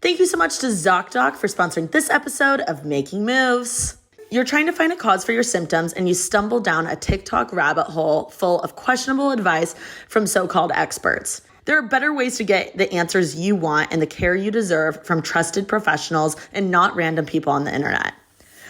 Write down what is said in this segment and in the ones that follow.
Thank you so much to ZocDoc for sponsoring this episode of Making Moves. You're trying to find a cause for your symptoms and you stumble down a TikTok rabbit hole full of questionable advice from so-called experts. There are better ways to get the answers you want and the care you deserve from trusted professionals and not random people on the internet.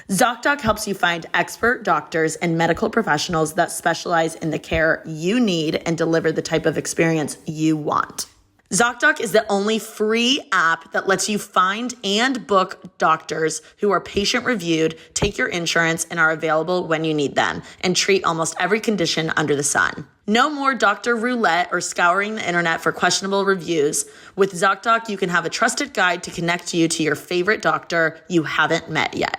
ZocDoc helps you find expert doctors and medical professionals that specialize in the care you need and deliver the type of experience you want. ZocDoc is the only free app that lets you find and book doctors who are patient-reviewed, take your insurance, and are available when you need them, and treat almost every condition under the sun. No more doctor roulette or scouring the internet for questionable reviews. With ZocDoc, you can have a trusted guide to connect you to your favorite doctor you haven't met yet.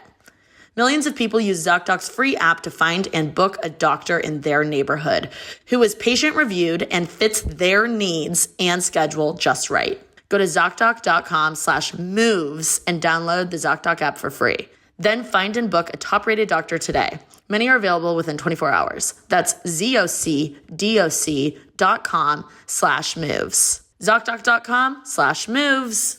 Millions of people use ZocDoc's free app to find and book a doctor in their neighborhood who is patient-reviewed and fits their needs and schedule just right. Go to ZocDoc.com/moves and download the ZocDoc app for free. Then find and book a top-rated doctor today. Many are available within 24 hours. That's ZocDoc.com/moves. ZocDoc.com/moves.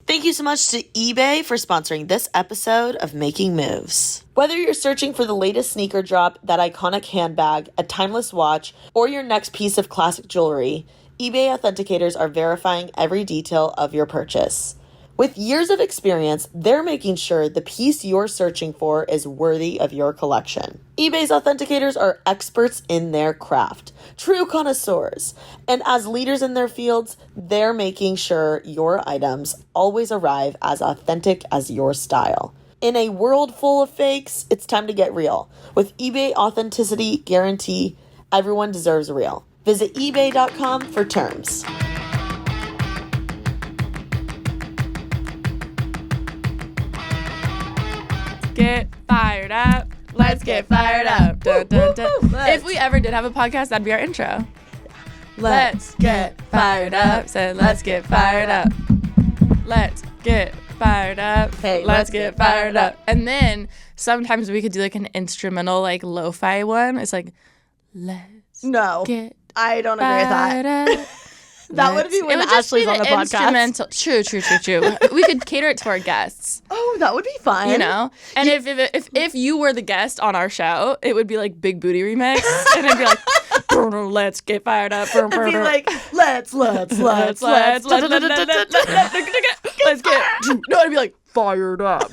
Thank you so much to eBay for sponsoring this episode of Making Moves. Whether you're searching for the latest sneaker drop, that iconic handbag, a timeless watch, or your next piece of classic jewelry, eBay authenticators are verifying every detail of your purchase. With years of experience, they're making sure the piece you're searching for is worthy of your collection. eBay's authenticators are experts in their craft, true connoisseurs, and as leaders in their fields, they're making sure your items always arrive as authentic as your style. In a world full of fakes, it's time to get real. With eBay Authenticity Guarantee, everyone deserves real. Visit ebay.com for terms. Get fired up. Let's get fired up. Dun, dun, dun. If we ever did have a podcast, that'd be our intro. Let's get fired up. Say, let's get fired up. Let's get fired up. Hey, let's get fired up. And then sometimes we could do like an instrumental, like lo-fi one. It's like, let's get I don't agree with that. up. That would be when Ashley's on the podcast. True. We could cater it to our guests. Oh, that would be fun. You know? And if you were the guest on our show, it would be like Big Booty Remix. And it'd be like, let's get fired up. It'd be like, let's get. No, it'd be like, fired up.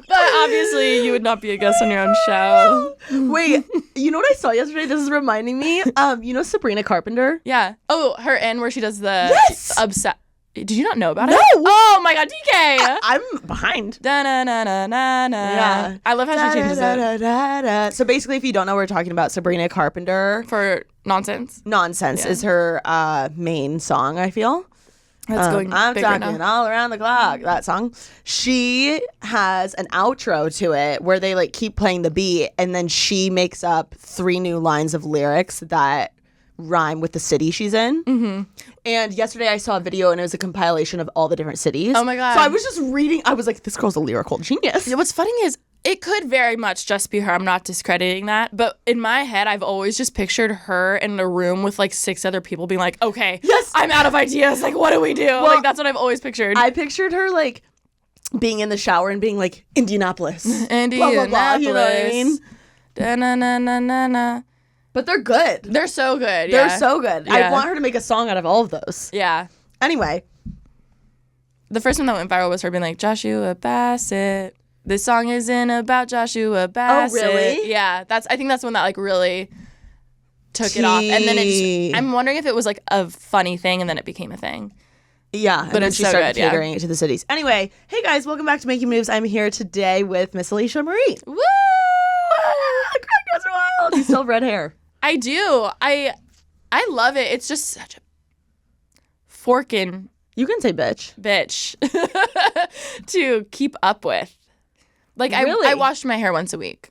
But obviously, you would not be a guest on your own show. Wait, you know what I saw yesterday? This is reminding me. You know Sabrina Carpenter? Yeah. Oh, her end where she does the upset. Did you not know about it? No. Oh my God, DK. I'm behind. Yeah. I love how she changes it. So basically, if you don't know, we're talking about Sabrina Carpenter. For Nonsense. Nonsense is her main song, I feel. That's going I'm big talking right now. all around the clock. That song. She has an outro to it where they like keep playing the beat, and then she makes up 3 new lines of lyrics that rhyme with the city she's in. Mm-hmm. And yesterday I saw a video, and it was a compilation of all the different cities. Oh my God! So I was just reading. I was like, this girl's a lyrical genius. What's funny is it could very much just be her. I'm not discrediting that. But in my head, I've always just pictured her in a room with like 6 other people being like, okay, yes, I'm out of ideas. Like, what do we do? Well, like, that's what I've always pictured. I pictured her like being in the shower and being like, Indianapolis. Indianapolis. Blah, blah, blah, you know what I mean? Da-na-na-na-na-na. But they're good. They're so good. They're Yeah. so good. Yeah. I want her to make a song out of all of those. Yeah. Anyway. The first one that went viral was her being like, Joshua Bassett. This song isn't about Joshua Bassett. Oh, really? Yeah. I think that's the one that like really took it off. And then I'm wondering if it was like a funny thing and then it became a thing. Yeah, but and it's she so started good, catering it to the cities. Anyway, hey guys, welcome back to Making Moves. I'm here today with Miss Alisha Marie. Woo! Crackers are wild. You still have red hair. I do. I love it. It's just such a forking You can say bitch to keep up with. Like Really? I wash my hair once a week.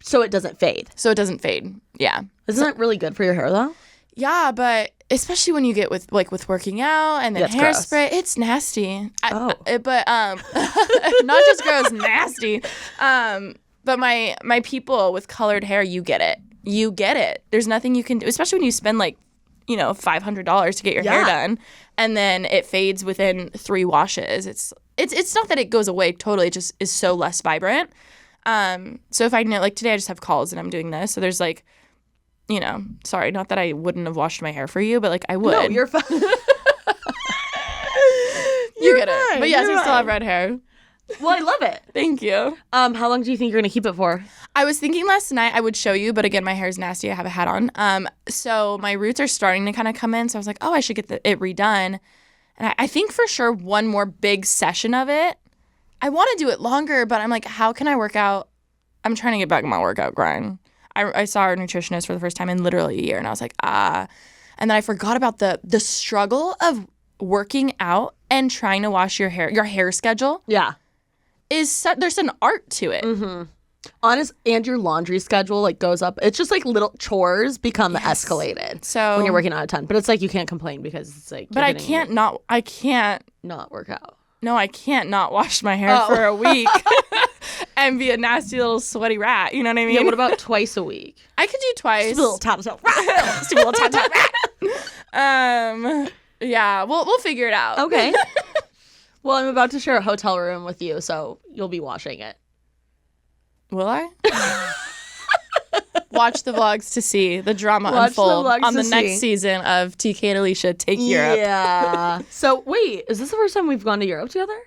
So it doesn't fade. So it doesn't fade. Yeah. Isn't that really good for your hair though? Yeah, but especially when you get with working out and then That's gross. hairspray, it's nasty. But not just gross, nasty. But my people with colored hair, you get it. You get it. There's nothing you can do, especially when you spend like, $500 to get your hair done, and then it fades within 3 washes. It's not that it goes away totally. It just is so less vibrant. So if I know, like today I just have calls and I'm doing this. So there's like, sorry, not that I wouldn't have washed my hair for you, but like I would. No, you're fine. You get it. But yes, I still have red hair. Well, I love it. Thank you. How long do you think you're going to keep it for? I was thinking last night I would show you, but again, my hair is nasty. I have a hat on. So my roots are starting to kind of come in. So I was like, I should get it redone. And I think for sure one more big session of it. I want to do it longer, but I'm like, how can I work out? I'm trying to get back in my workout grind. I saw our nutritionist for the first time in literally a year, and I was like, And then I forgot about the struggle of working out and trying to wash your hair schedule. Yeah. There's an art to it. Mm-hmm. And your laundry schedule like goes up. It's just like little chores become escalated. So when you're working out a ton, but it's like you can't complain because it's like. But I can't not work out. No, I can't not wash my hair for a week and be a nasty little sweaty rat. You know what I mean? Yeah. What about twice a week? I could do twice. Little tap rat. Yeah, we'll figure it out. Okay. Well, I'm about to share a hotel room with you, so you'll be washing it. Will I? Watch the vlogs to see the drama unfold on the next season of TK and Alicia Take Europe. Yeah. So, wait, is this the first time we've gone to Europe together?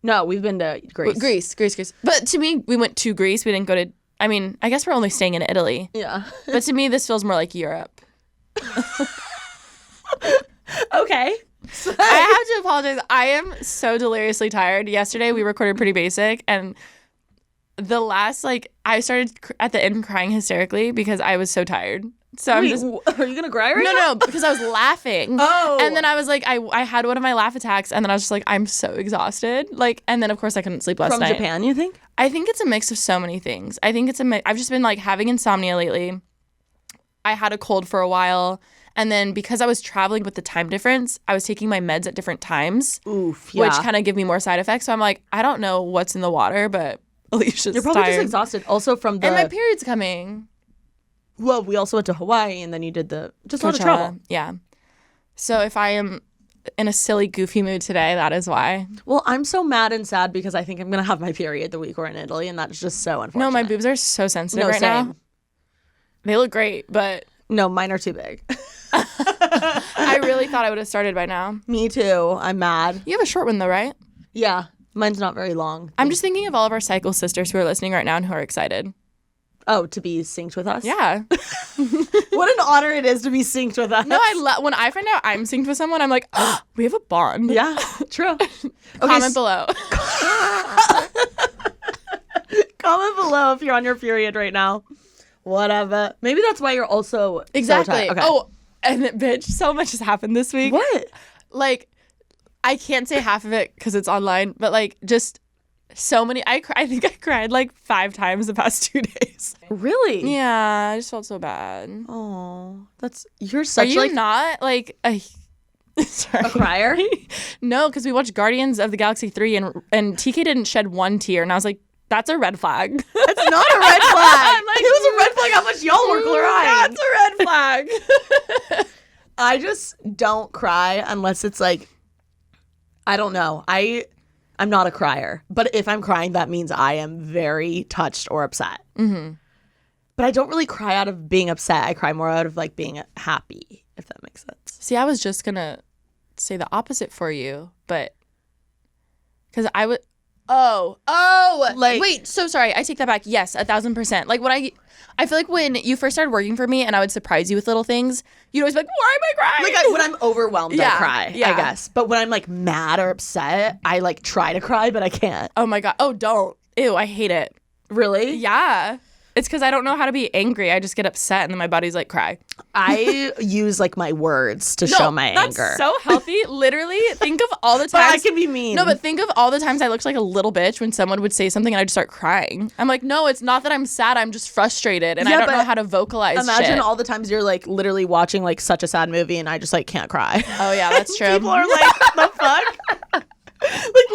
No, we've been to Greece. Greece. But to me, we went to Greece. We didn't go to, I guess we're only staying in Italy. Yeah. But to me, this feels more like Europe. Okay. I have to apologize. I am so deliriously tired. Yesterday, we recorded Pretty Basic, and the last, I started at the end crying hysterically because I was so tired. So are you going to cry right now? No, because I was laughing. Oh. And then I was like, I had one of my laugh attacks, and then I was just like, I'm so exhausted. And then, of course, I couldn't sleep last night. From Japan, you think? I think it's a mix of so many things. I think it's a mix. I've just been, having insomnia lately. I had a cold for a while. And then because I was traveling with the time difference, I was taking my meds at different times. Oof, yeah. Which kind of give me more side effects. So I'm like, I don't know what's in the water, but Alicia's You're probably tired. just exhausted. Also from the... And my period's coming. Well, we also went to Hawaii, and then you did just a lot of travel. Yeah. So if I am in a silly, goofy mood today, that is why. Well, I'm so mad and sad because I think I'm going to have my period the week we're in Italy, and that's just so unfortunate. No, my boobs are so sensitive now. They look great, but... No, mine are too big. I really thought I would have started by now. Me too. I'm mad. You have a short one though, right? Yeah. Mine's not very long. I'm just thinking of all of our cycle sisters who are listening right now and who are excited. Oh, to be synced with us? Yeah. What an honor it is to be synced with us. No, when I find out I'm synced with someone, I'm like, oh, we have a bond. Yeah, true. Comment below. Comment below if you're on your period right now. Whatever. Maybe that's why you're also exactly. So okay. Oh, and bitch, so much has happened this week. What? I can't say half of it because it's online, but just so many. I think I cried 5 times the past 2 days. Really? Yeah, I just felt so bad. Oh, you're such. Are you not a crier? No, because we watched Guardians of the Galaxy 3 and TK didn't shed one tear, and I was like, that's a red flag. That's not a red flag. It was a red flag how much y'all were crying. That's a red flag. I just don't cry unless it's I don't know. I'm not a crier. But if I'm crying, that means I am very touched or upset. Mm-hmm. But I don't really cry out of being upset. I cry more out of being happy, if that makes sense. See, I was just going to say the opposite for you, but because I would... Oh, wait, so sorry. I take that back. Yes, 1,000%. I feel like when you first started working for me and I would surprise you with little things, you'd always be like, why am I crying? When I'm overwhelmed, I cry, I guess. But when I'm mad or upset, I try to cry, but I can't. Oh my God. Oh, don't. Ew, I hate it. Really? Yeah. It's because I don't know how to be angry. I just get upset and then my body's like, cry. I use my words to show my anger. That's so healthy. Literally, think of all the times. But I can be mean. No, but think of all the times I looked like a little bitch when someone would say something and I'd start crying. I'm like, no, it's not that I'm sad. I'm just frustrated and I don't know how to vocalize Imagine all the times you're literally watching such a sad movie and I just can't cry. Oh yeah, that's true. People are like, the fuck?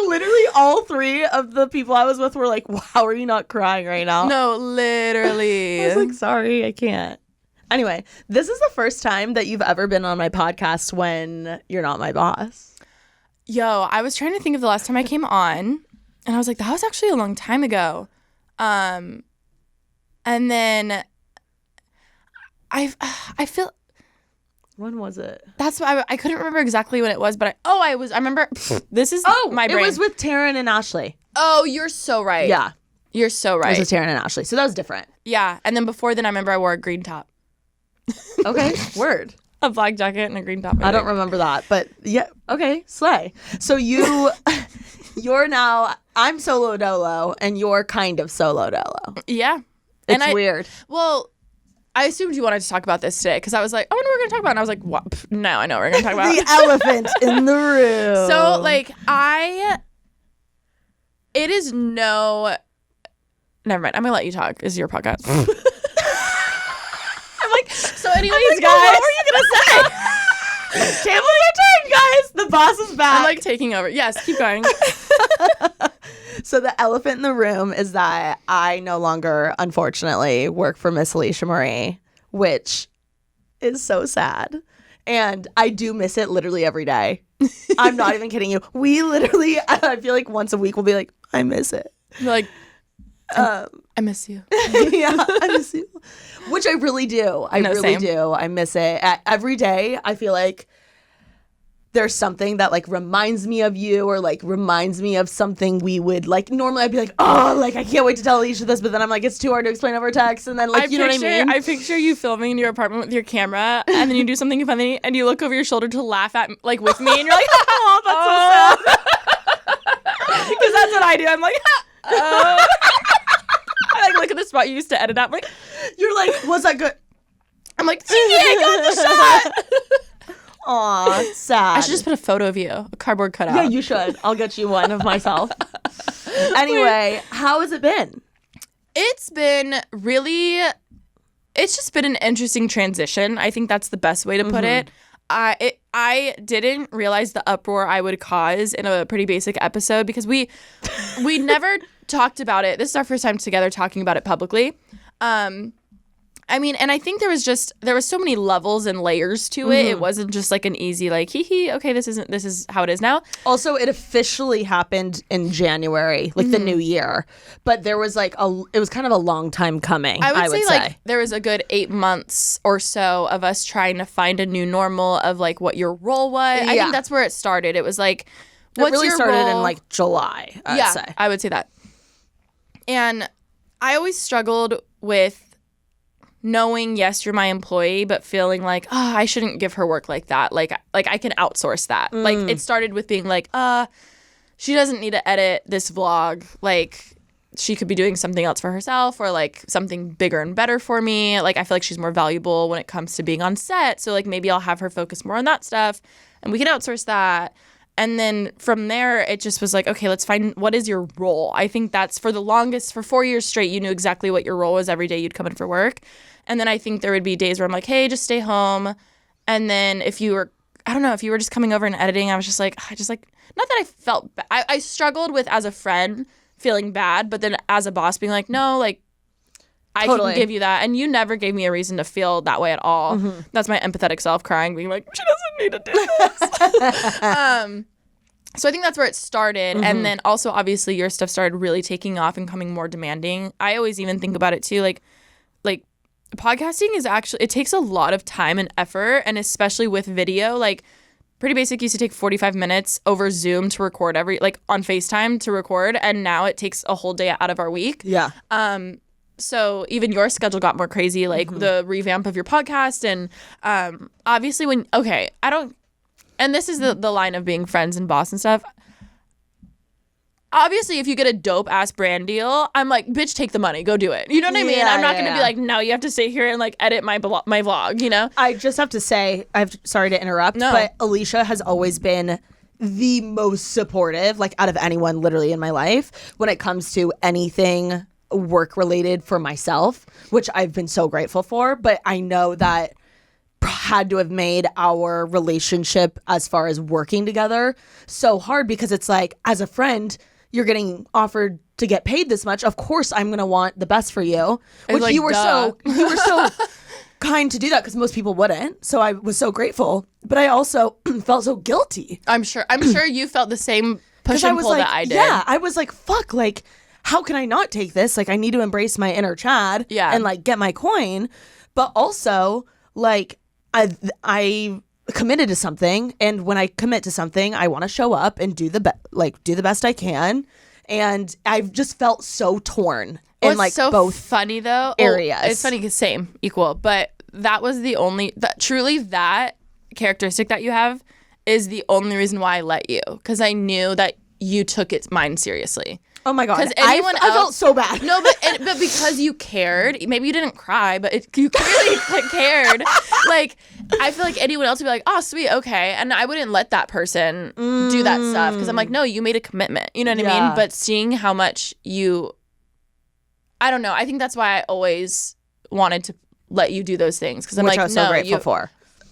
Literally all 3 of the people I was with were like, wow, are you not crying right now? No, literally. I was sorry, I can't. Anyway, this is the first time that you've ever been on my podcast when you're not my boss. Yo, I was trying to think of the last time I came on, and I was like, that was actually a long time ago. And then I feel... When was it? That's why I couldn't remember exactly when it was, but I remember. This is my brain. It was with Taryn and Ashley. Oh, you're so right. Yeah. You're so right. It was with Taryn and Ashley. So that was different. Yeah. And then before then, I remember I wore a green top. Okay. Word. A black jacket and a green top. I don't remember that, but yeah. Okay. Slay. So you're now, I'm solo dolo and you're kind of solo dolo. Yeah. It's weird. Well, I assumed you wanted to talk about this today because I was like, I wonder what we're going to talk about. And I was like, what? Pff, no, I know what we're going to talk about. The elephant in the room. So, like, it is no... Never mind. I'm going to let you talk. This is your podcast. I'm like, so anyways, guys. What were you going to say? Table your turn, guys. The boss is back. I'm like taking over. Yes, keep going. So the elephant in the room is that I no longer, unfortunately, work for Miss Alicia Marie, which is so sad. And I do miss it literally every day. I'm not even kidding you. We literally, I feel like once a week we'll be like, I miss it. You're like, I miss you. Yeah, I miss you. Which I really do. I really do. I miss it. Every day I feel like there's something that like reminds me of you or like reminds me of something we would like. Normally I'd be like, oh, like I can't wait to tell Alicia this, but then I'm like, it's too hard to explain over text. And then like, you know what I mean? I picture you filming in your apartment with your camera and then you do something funny and you look over your shoulder to laugh at like with me and you're like, oh, that's so sad. Because that's what I do. I'm like, oh. I like look at the spot you used to edit out. I'm like, you're like, was that good? I'm like, I got the shot. Aw, it's sad. I should just put a photo of you, a cardboard cutout. Yeah, you should. I'll get you one of myself. Anyway, how has it been? It's been really, it's just been an interesting transition. I think that's the best way to put it. I didn't realize the uproar I would cause in a pretty basic episode because we never talked about it. This is our first time together talking about it publicly. I mean, and I think there was so many levels and layers to it. It wasn't just like an easy like, hee, okay, this is how it is now. Also, it officially happened in January, like the new year. But there was like it was kind of a long time coming, I would say. Like there was a good 8 months or so of us trying to find a new normal of like what your role was. Yeah. I think that's where it started. It was like, what's it really your started role? In like July, I'd say. I would say that. And I always struggled with knowing, yes, you're my employee, but feeling like, I shouldn't give her work like that. Like I can outsource that. Like it started with being like, she doesn't need to edit this vlog. Like she could be doing something else for herself or like something bigger and better for me. Like I feel like she's more valuable when it comes to being on set. So like maybe I'll have her focus more on that stuff and we can outsource that. And then from there, it just was like, okay, let's find what is your role. I think that's for 4 years straight, you knew exactly what your role was every day you'd come in for work. And then I think there would be days where I'm like, hey, just stay home. And then if you were just coming over and editing, I was just like, not that I felt bad. I struggled with as a friend feeling bad, but then as a boss being like, no, like I can give you that. And you never gave me a reason to feel that way at all. That's my empathetic self crying, being like, she doesn't need to do this. So I think that's where it started. And then also obviously your stuff started really taking off and becoming more demanding. I always even think about it too, like podcasting is actually, it takes a lot of time and effort, and especially with video, like Pretty Basic used to take 45 minutes over Zoom to record on FaceTime to record, and now it takes a whole day out of our week. Yeah. So even your schedule got more crazy, like the revamp of your podcast, and obviously and this is the line of being friends and boss and stuff. Obviously, if you get a dope-ass brand deal, I'm like, bitch, take the money. Go do it. You know what I mean? I'm not going to be like, no, you have to stay here and, like, edit my vlog, you know? I just have to say, sorry to interrupt, but Alicia has always been the most supportive, like, out of anyone literally in my life when it comes to anything work-related for myself, which I've been so grateful for. But I know that had to have made our relationship as far as working together so hard because it's like, as a friend, you're getting offered to get paid this much. Of course, I'm going to want the best for you. Which like, you were so kind to do that because most people wouldn't. So I was so grateful, but I also felt so guilty. I'm sure you felt the same push I and was pull like, that I did. yeah, I was like, fuck, like, how can I not take this? Like, I need to embrace my inner Chad and like get my coin. But also, like, I committed to something, and when I commit to something, I want to show up and do the best I can. And I've just felt so torn in like so both funny though areas. It's funny because same, equal, but that was the only truly that characteristic that you have is the only reason why I let you, because I knew that you took mine seriously. Oh my God. Because anyone else, I felt so bad. No, but because you cared, maybe you didn't cry, but you clearly cared. Like, I feel like anyone else would be like, oh, sweet, okay. And I wouldn't let that person do that stuff because I'm like, no, you made a commitment. You know what I mean? But seeing how much I don't know. I think that's why I always wanted to let you do those things because I'm Which like, I was so no, grateful for.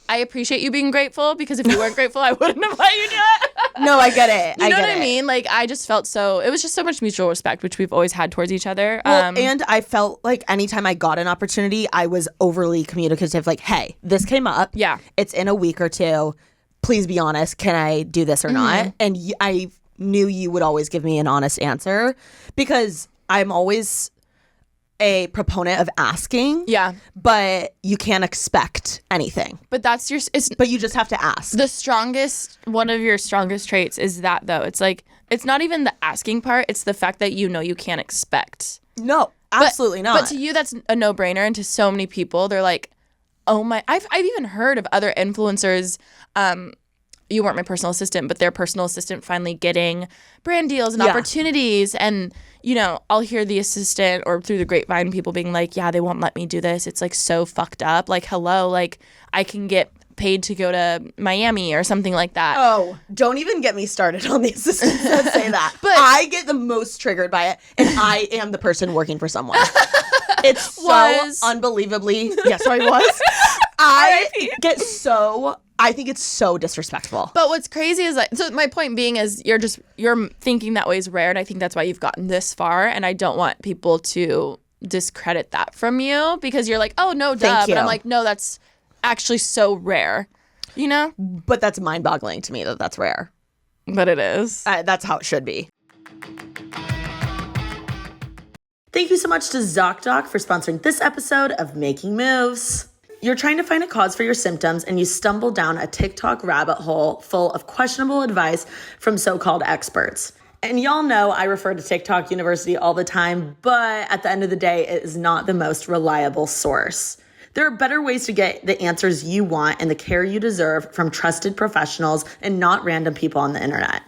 I appreciate you being grateful because if you weren't grateful, I wouldn't have let you do it. No, I get it. You know what I mean? Like, I just felt it was just so much mutual respect, which we've always had towards each other. Well, and I felt like anytime I got an opportunity, I was overly communicative. Like, hey, this came up. Yeah. It's in a week or two. Please be honest. Can I do this or not? And I knew you would always give me an honest answer because I'm always a proponent of asking. Yeah. But you can't expect anything. But that's but you just have to ask. One of your strongest traits is that, though. It's like, it's not even the asking part. It's the fact that you know you can't expect. No, absolutely not. But to you, that's a no-brainer. And to so many people, they're like, oh my, I've even heard of other influencers, you weren't my personal assistant, but their personal assistant finally getting brand deals and opportunities. And, you know, I'll hear the assistant or through the grapevine people being like, yeah, they won't let me do this. It's like so fucked up. Like, hello, like I can get paid to go to Miami or something like that. Oh, don't even get me started on the assistants that say that. But I get the most triggered by it, and I am the person working for someone. It's so unbelievably. Yeah, sorry, was. I think it's so disrespectful. But what's crazy is so my point being is you're thinking that way is rare, and I think that's why you've gotten this far, and I don't want people to discredit that from you because you're like, oh no, duh. But I'm like, no, that's actually so rare, you know? But that's mind-boggling to me that that's rare. But it is. That's how it should be. Thank you so much to ZocDoc for sponsoring this episode of Making Moves. You're trying to find a cause for your symptoms and you stumble down a TikTok rabbit hole full of questionable advice from so-called experts. And y'all know I refer to TikTok University all the time, but at the end of the day, it is not the most reliable source. There are better ways to get the answers you want and the care you deserve from trusted professionals and not random people on the internet.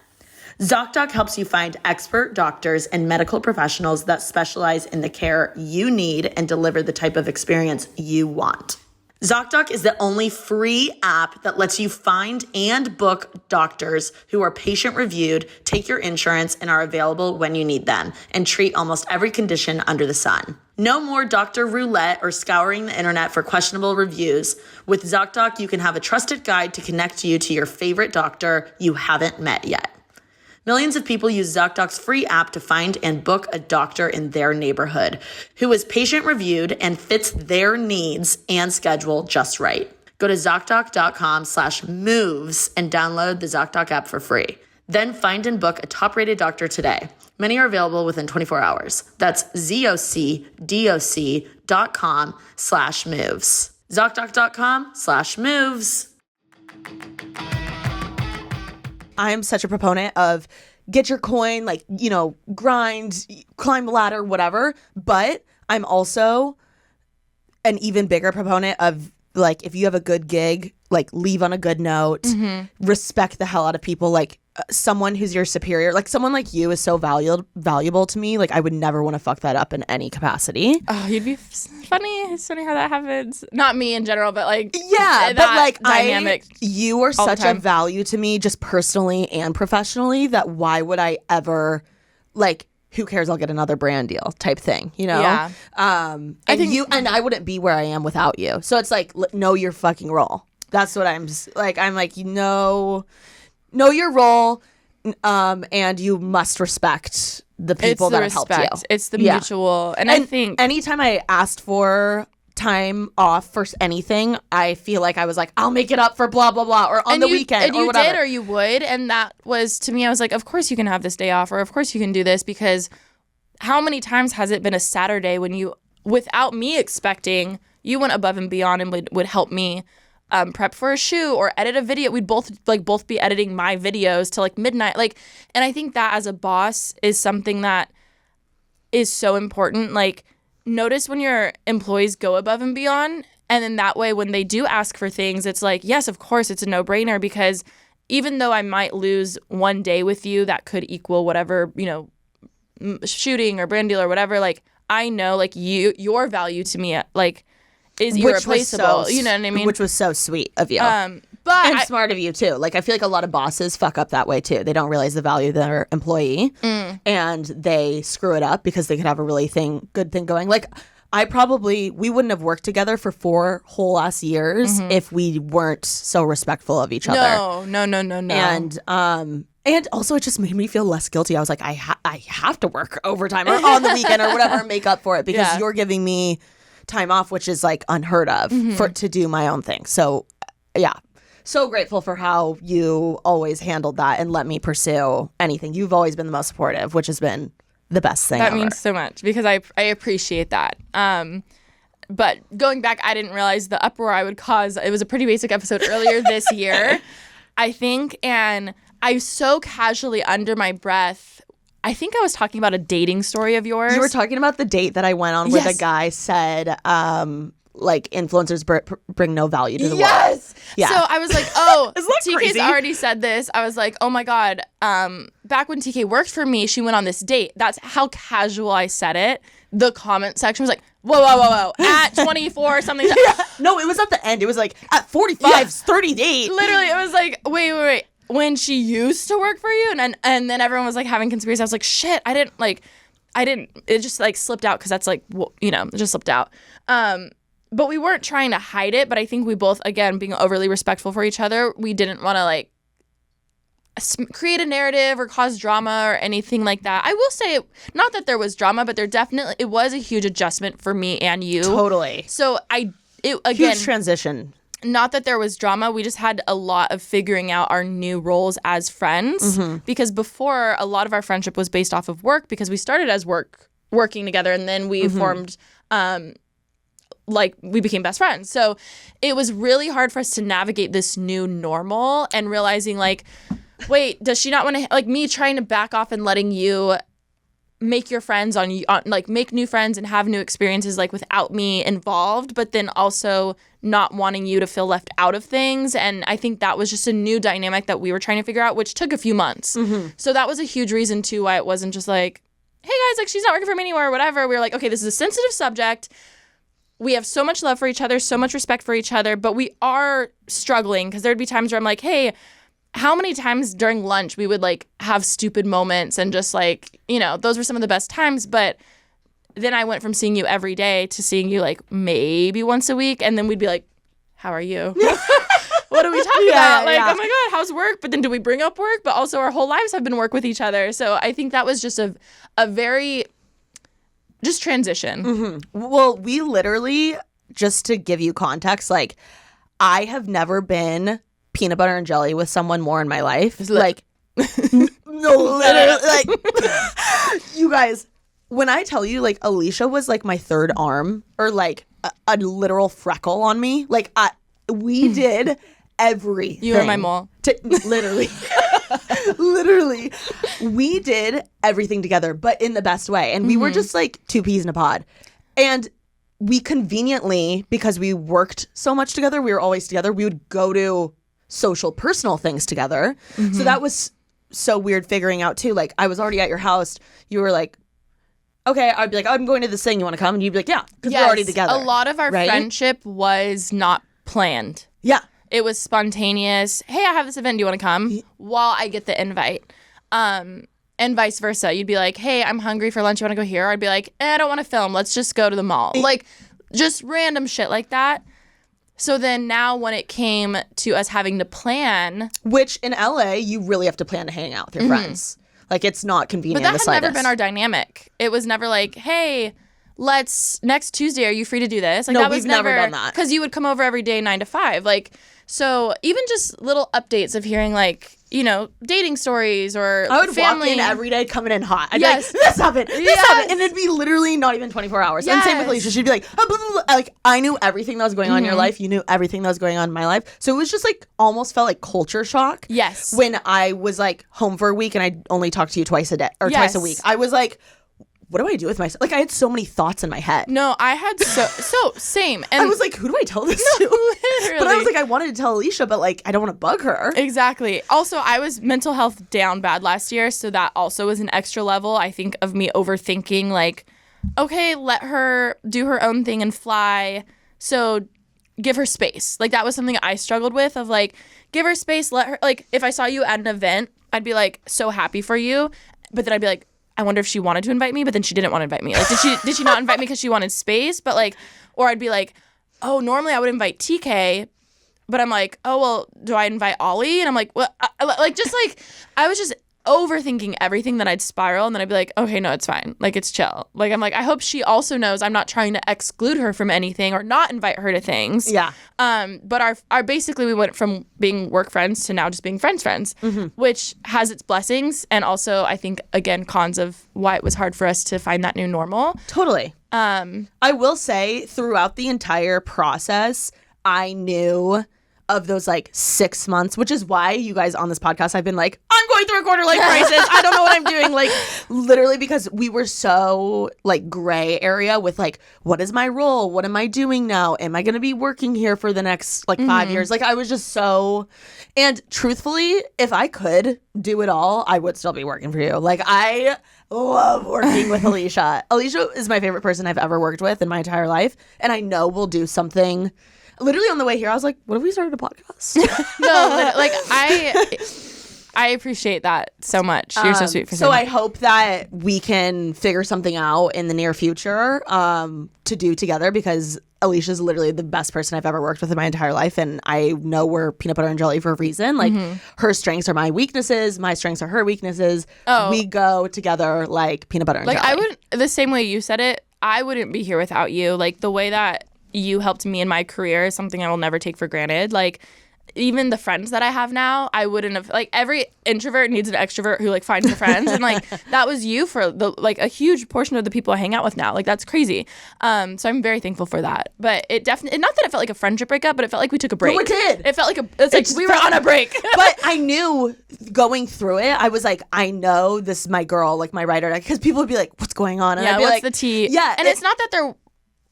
ZocDoc helps you find expert doctors and medical professionals that specialize in the care you need and deliver the type of experience you want. ZocDoc is the only free app that lets you find and book doctors who are patient-reviewed, take your insurance, and are available when you need them, and treat almost every condition under the sun. No more doctor roulette or scouring the internet for questionable reviews. With ZocDoc, you can have a trusted guide to connect you to your favorite doctor you haven't met yet. Millions of people use ZocDoc's free app to find and book a doctor in their neighborhood who is patient-reviewed and fits their needs and schedule just right. Go to ZocDoc.com/moves and download the ZocDoc app for free. Then find and book a top-rated doctor today. Many are available within 24 hours. That's ZocDoc.com/moves. ZocDoc.com/moves. I'm such a proponent of get your coin, like, you know, grind, climb the ladder, whatever. But I'm also an even bigger proponent of, like, if you have a good gig, like, leave on a good note, respect the hell out of people. Like, someone who's your superior, like someone like you is so valuable to me. Like, I would never want to fuck that up in any capacity. Oh, you'd be funny. It's funny how that happens. Not me in general, but like, yeah, but like dynamic. You are such a value to me, just personally and professionally, that why would I ever, like, who cares? I'll get another brand deal type thing, you know? Yeah. And I wouldn't be where I am without you. So it's like, know your fucking role. That's what I'm like, you know your role, and you must respect the people that have helped you. It's the mutual. And I think anytime I asked for time off for anything, I feel like I was like, I'll make it up for blah, blah, blah, or on the weekend or whatever. And you did, or you would. And that was, to me, I was like, of course you can have this day off, or of course you can do this, because how many times has it been a Saturday when you, without me expecting, you went above and beyond and would help me prep for a shoot or edit a video. We'd both be editing my videos till like midnight. Like, and I think that as a boss is something that is so important. Like, notice when your employees go above and beyond, and then that way when they do ask for things, it's like, yes, of course, it's a no-brainer, because even though I might lose one day with you that could equal whatever, you know, shooting or brand deal or whatever, like, I know, like, your value to me, like, is irreplaceable. You know what I mean? Which was so sweet of you. But and smart of you, too. Like, I feel like a lot of bosses fuck up that way, too. They don't realize the value of their employee, and they screw it up because they could have a really good thing going. Like, we wouldn't have worked together for 4 whole ass years if we weren't so respectful of each other. No. And also, it just made me feel less guilty. I was like, I have to work overtime or on the weekend or whatever and make up for it, because you're giving me time off, which is like unheard of to do my own thing. So, yeah. So grateful for how you always handled that and let me pursue anything. You've always been the most supportive, which has been the best thing That ever. means so much, because I appreciate that. But going back, I didn't realize the uproar I would cause. It was a pretty basic episode earlier this year, I think. And I so casually, under my breath, I think I was talking about a dating story of yours. You were talking about the date that I went on where the guy said, like, influencers bring no value to the world. Yeah. So I was like, oh, TK's crazy? already said this. I was like, oh my God. Back when TK worked for me, she went on this date. That's how casual I said it. The comment section was like, whoa. At 24 something. No, it was at the end. It was like, at 45, 30 date. Literally, it was like, wait. When she used to work for you? And then everyone was like having conspiracy. I was like, shit, I didn't, it just like slipped out, because that's like, you know, it just slipped out. But we weren't trying to hide it. But I think we both, again, being overly respectful for each other, we didn't want to like create a narrative or cause drama or anything like that. I will say, not that there was drama, but it was a huge adjustment for me and you. Totally. So again, huge transition. Not that there was drama. We just had a lot of figuring out our new roles as friends, because before, a lot of our friendship was based off of work, because we started as working together, and then we formed like, we became best friends. So it was really hard for us to navigate this new normal and realizing, like, wait, does she not want to, like, me trying to back off and letting you make your friends like, make new friends and have new experiences, like, without me involved, but then also not wanting you to feel left out of things. And I think that was just a new dynamic that we were trying to figure out, which took a few months. So that was a huge reason too why it wasn't just like, hey guys, like, she's not working for me anymore or whatever. We were like, okay, this is a sensitive subject. We have so much love for each other, so much respect for each other, but we are struggling, because there'd be times where I'm like, hey, how many times during lunch we would like have stupid moments, and just like, you know, those were some of the best times. But then I went from seeing you every day to seeing you like maybe once a week, and then we'd be like, how are you? What do we talk about? Like, oh my God, how's work? But then do we bring up work? But also our whole lives have been work with each other. So I think that was just a very just transition. Well, we literally, just to give you context, like, I have never been peanut butter and jelly with someone more in my life. Like, no, literally, like, you guys, when I tell you, like, Alicia was like my third arm, or like a literal freckle on me. Like, we did everything. You were my mole. Literally. Literally. We did everything together, but in the best way. And we were just like two peas in a pod. And we conveniently, because we worked so much together, we were always together, we would go to social, personal things together. So that was so weird figuring out too. Like, I was already at your house. You were like, okay, I'd be like, I'm going to this thing. You want to come? And you'd be like, yeah, because we're already together. A lot of our friendship was not planned. Yeah. It was spontaneous. Hey, I have this event. Do you want to come? While I get the invite. And vice versa. You'd be like, hey, I'm hungry for lunch. You want to go here? I'd be like, I don't want to film. Let's just go to the mall. Like, just random shit like that. So then now when it came to us having to plan. Which in LA, you really have to plan to hang out with your friends. Like, it's not convenient. But that had never been our dynamic. It was never like, hey, next Tuesday, are you free to do this? Like, No, that was we've never done that. Because you would come over every day 9 to 5. Like, so even just little updates of hearing, like, you know, dating stories or I would family. walk in every day coming in hot. I'd Yes. be like, this happened, this Yes. happened. And it'd be literally not even 24 hours. And same with Yes. Alicia. She'd be like, oh, blah, blah, blah. Like, I knew everything that was going on in your life. You knew everything that was going on in my life. So it was just like almost felt like culture shock. Yes. When I was like home for a week and I only talked to you twice a day or twice a Yes. week. I was like, what do I do with myself? Like, I had so many thoughts in my head. No, I had so same. And I was like, who do I tell this to? literally. But I was like, I wanted to tell Alicia, but like, I don't want to bug her. Exactly. Also, I was mental health down bad last year, so that also was an extra level, I think, of me overthinking, like, okay, let her do her own thing and fly, so give her space. Like, that was something I struggled with, of like, give her space, let her, like, if I saw you at an event, I'd be like, so happy for you, but then I'd be like, I wonder if she wanted to invite me, but then she didn't want to invite me. Like, did she not invite me because she wanted space? But like, or I'd be like, oh, normally I would invite TK, but I'm like, oh, well, do I invite Ollie? And I'm like, well, like, just like, I was just overthinking everything that I'd spiral, and then I'd be like, okay, no, it's fine. Like, it's chill. Like, I'm like, I hope she also knows I'm not trying to exclude her from anything or not invite her to things. Yeah. But our basically we went from being work friends to now just being friends, which has its blessings and also I think again cons of why it was hard for us to find that new normal. Totally. I will say throughout the entire process, I knew of those like 6 months, which is why you guys on this podcast, I've been like, I'm going through a quarter life crisis. I don't know what I'm doing. Like literally because we were so like gray area with like, what is my role? What am I doing now? Am I going to be working here for the next like 5 years? Like I was just so, and truthfully, if I could do it all, I would still be working for you. Like I love working with Alicia. Alicia is my favorite person I've ever worked with in my entire life. And I know we'll do something. Literally on the way here, I was like, what if we started a podcast? No, like I appreciate that so much. You're so sweet for So saying I hope that we can figure something out in the near future to do together because Alicia's literally the best person I've ever worked with in my entire life. And I know we're peanut butter and jelly for a reason. Like her strengths are my weaknesses. My strengths are her weaknesses. Oh. We go together like peanut butter and like jelly. I wouldn't, the same way you said it, I wouldn't be here without you. Like the way that you helped me in my career is something I will never take for granted. Like even the friends that I have now, I wouldn't have, like every introvert needs an extrovert who like finds a friend. And like that was you for the like a huge portion of the people I hang out with now. Like that's crazy. So I'm very thankful for that. But it definitely, not that it felt like a friendship breakup, but it felt like we took a break. No, it did. It felt like it's like we were on a break. But I knew going through it, I was like, I know this is my girl, like my writer. Because people would be like, what's going on? And Yeah, I'd be what's like, the tea? Yeah. And it's not that there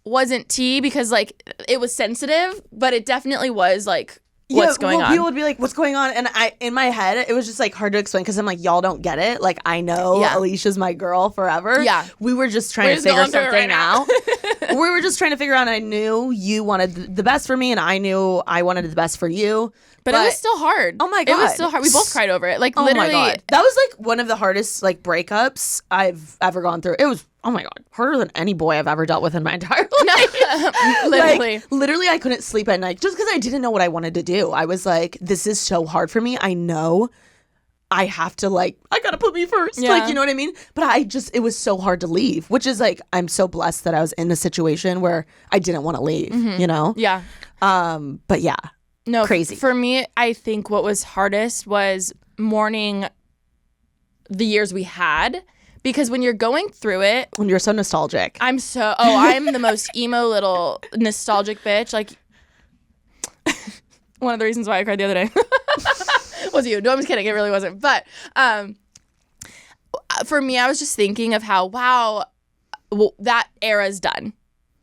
wasn't tea because like it was sensitive, but it definitely was like what's going on. People would be like, what's going on? And I, in my head, it was just like hard to explain because I'm like, y'all don't get it. Like, I know Yeah. Alicia's my girl forever. Yeah. We were just trying to just figure going through it something right now. out. We were just trying to figure out, and I knew you wanted the best for me, and I knew I wanted the best for you. But it was still hard. Oh my It was God. still hard. We both cried over it. Like Oh literally. my God. That was like one of the hardest like breakups I've ever gone through. It was, oh my God, harder than any boy I've ever dealt with in my entire life. Literally. Like, literally, I couldn't sleep at night just because I didn't know what I wanted to do. I was like, this is so hard for me. I know I have to like, I gotta put me first. Yeah. Like, you know what I mean? But it was so hard to leave, which is like, I'm so blessed that I was in a situation where I didn't want to leave, you know? Yeah. But yeah. No, Crazy. For me, I think what was hardest was mourning the years we had. Because when you're going through it, When you're so nostalgic. I'm the most emo little nostalgic bitch. Like, one of the reasons why I cried the other day was you. No, I'm just kidding. It really wasn't. But for me, I was just thinking of how, wow, that era's done.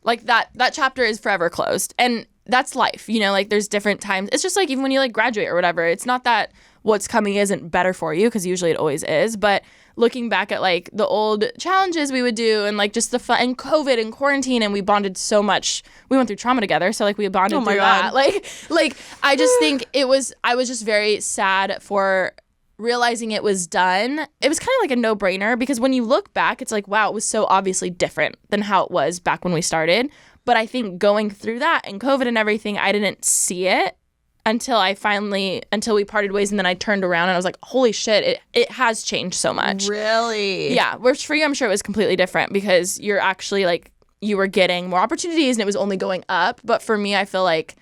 Like, that chapter is forever closed. And that's life, you know, like there's different times. It's just like even when you like graduate or whatever, it's not that what's coming isn't better for you because usually it always is. But looking back at like the old challenges we would do and like just the fun and COVID and quarantine, and we bonded so much. We went through trauma together. So like we bonded through that. Like I just think I was just very sad for realizing it was done. It was kind of like a no-brainer because when you look back, it's like, wow, it was so obviously different than how it was back when we started. But I think going through that and COVID and everything, I didn't see it until we parted ways, and then I turned around and I was like, holy shit, it has changed so much. Really? Yeah, which for you, I'm sure it was completely different because you're actually like you were getting more opportunities and it was only going up. But for me, I feel like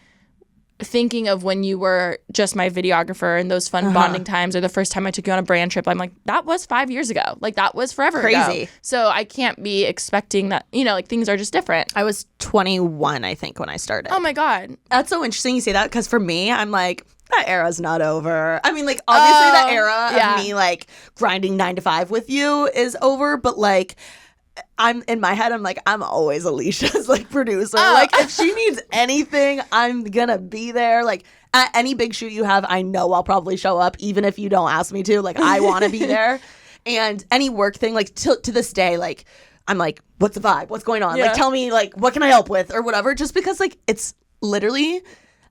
thinking of when you were just my videographer and those fun bonding times, or the first time I took you on a brand trip, I'm like, that was 5 years ago. Like, that was forever Crazy. ago. So I can't be expecting that, you know, like, things are just different. I was 21, I think, when I started. Oh my God. That's so interesting you say that, because for me, I'm like, that era's not over. I mean, like, obviously that era of me, like, grinding 9 to 5 with you is over, but, like, I'm in my head, I'm like, I'm always Alicia's like producer. Like, if she needs anything, I'm gonna be there. Like, at any big shoot you have, I know I'll probably show up, even if you don't ask me to. Like, I want to be there. And any work thing, like, to this day, like, I'm like, what's the vibe? What's going on? Yeah. Like, tell me, like, what can I help with or whatever? Just because, like, it's literally,